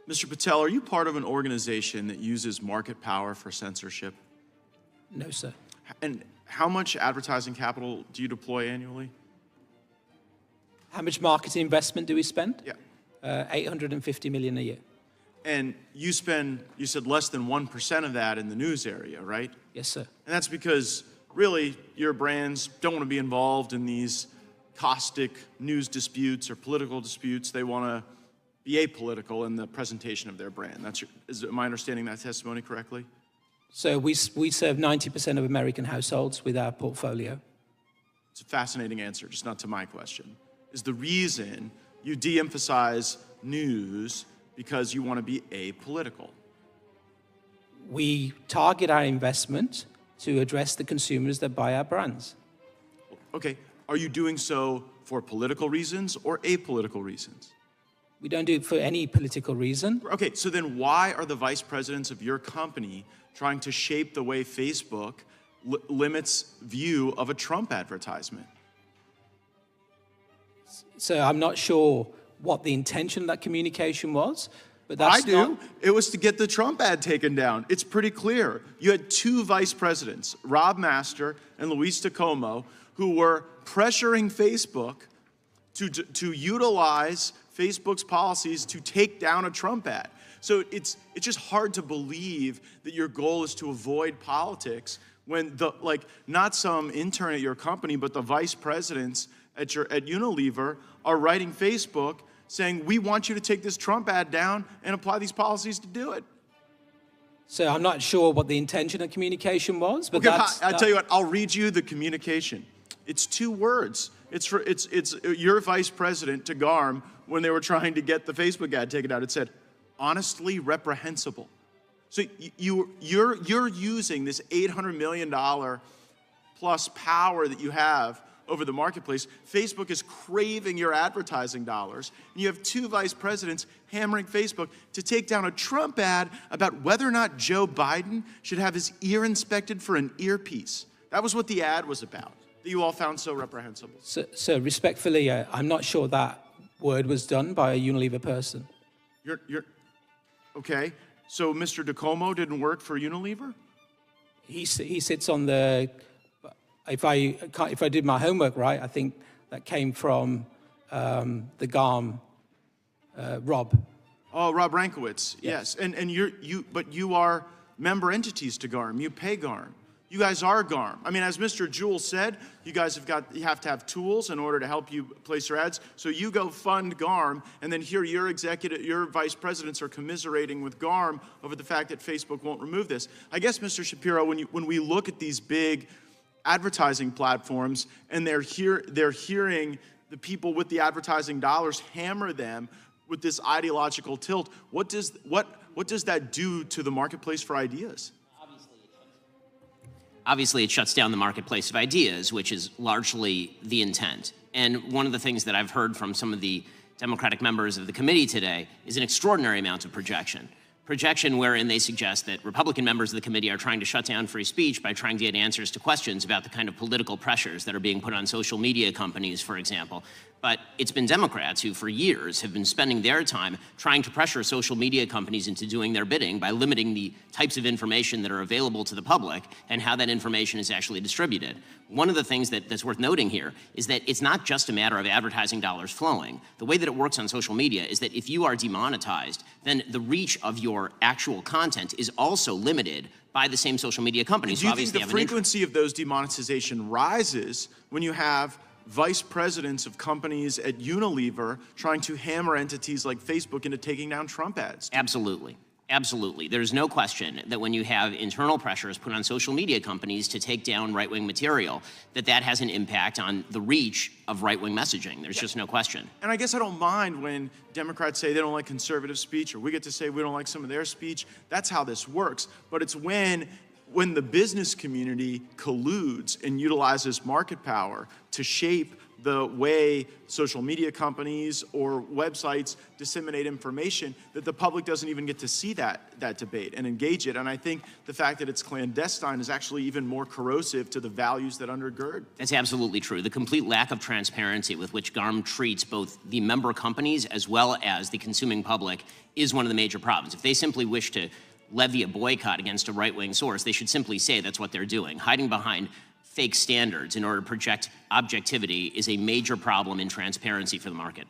Mr. Patel, are you part of an organization that uses market power for censorship? No, sir. And how much advertising capital do you deploy annually? How much marketing investment do we spend? Yeah. 850 million a year. And you spend, you said less than 1% of that in the news area, right? Yes, sir. And that's because really your brands don't want to be involved in these caustic news disputes or political disputes. They want to be apolitical in the presentation of their brand. Am I understanding that testimony correctly? So we serve 90% of American households with our portfolio. It's a fascinating answer, just not to my question. Is the reason you de-emphasize news because you want to be apolitical? We target our investment to address the consumers that buy our brands. Okay, are you doing so for political reasons or apolitical reasons? We don't do it for any political reason. Okay, so then why are the vice presidents of your company trying to shape the way Facebook limits view of a Trump advertisement? So I'm not sure what the intention of that communication was, but that's I do. It was to get the Trump ad taken down. It's pretty clear. You had two vice presidents, Rob Master and Luis DeComo, who were pressuring Facebook to utilize Facebook's policies to take down a Trump ad. So it's just hard to believe that your goal is to avoid politics when not some intern at your company, but the vice presidents at Unilever are writing Facebook saying, we want you to take this Trump ad down and apply these policies to do it. So I'm not sure what the intention of communication was, but okay, I'll tell you what, I'll read you the communication. It's 2 words. It's your vice president to GARM when they were trying to get the Facebook ad taken out. It said, honestly reprehensible. So you're using this $800 million plus power that you have over the marketplace. Facebook is craving your advertising dollars. And you have 2 vice presidents hammering Facebook to take down a Trump ad about whether or not Joe Biden should have his ear inspected for an earpiece. That was what the ad was about, that you all found so reprehensible. So respectfully, I'm not sure that word was done by a Unilever person. You're okay. So Mr. DeComo didn't work for Unilever? He sits on the. If I did my homework right, I think that came from the GARM, Rob. Oh, Rob Rankowitz. Yes. But you are member entities to GARM. You pay GARM. You guys are GARM. I mean, as Mr. Juhl said, you guys you have to have tools in order to help you place your ads. So you go fund GARM, and then here your vice presidents are commiserating with GARM over the fact that Facebook won't remove this. I guess, Mr. Shapiro, when we look at these big advertising platforms and they're hearing the people with the advertising dollars hammer them with this ideological tilt, what does that do to the marketplace for ideas? Obviously, it shuts down the marketplace of ideas, which is largely the intent. And one of the things that I've heard from some of the Democratic members of the committee today is an extraordinary amount of projection. Projection wherein they suggest that Republican members of the committee are trying to shut down free speech by trying to get answers to questions about the kind of political pressures that are being put on social media companies, for example. But it's been Democrats who, for years, have been spending their time trying to pressure social media companies into doing their bidding by limiting the types of information that are available to the public and how that information is actually distributed. One of the things that's worth noting here is that it's not just a matter of advertising dollars flowing. The way that it works on social media is that if you are demonetized, then the reach of your actual content is also limited by the same social media companies. Do you think the frequency of those demonetization rises when you have vice presidents of companies at Unilever trying to hammer entities like Facebook into taking down Trump ads? Absolutely. Absolutely. There's no question that when you have internal pressures put on social media companies to take down right-wing material, that has an impact on the reach of right-wing messaging. There's just no question. And I guess I don't mind when Democrats say they don't like conservative speech, or we get to say we don't like some of their speech. That's how this works. But it's when the business community colludes and utilizes market power to shape the way social media companies or websites disseminate information, that the public doesn't even get to see that debate and engage it. And I think the fact that it's clandestine is actually even more corrosive to the values that undergird. That's absolutely true. The complete lack of transparency with which GARM treats both the member companies as well as the consuming public is one of the major problems. If they simply wish to levy a boycott against a right-wing source, they should simply say that's what they're doing. Hiding behind fake standards in order to project objectivity is a major problem in transparency for the market.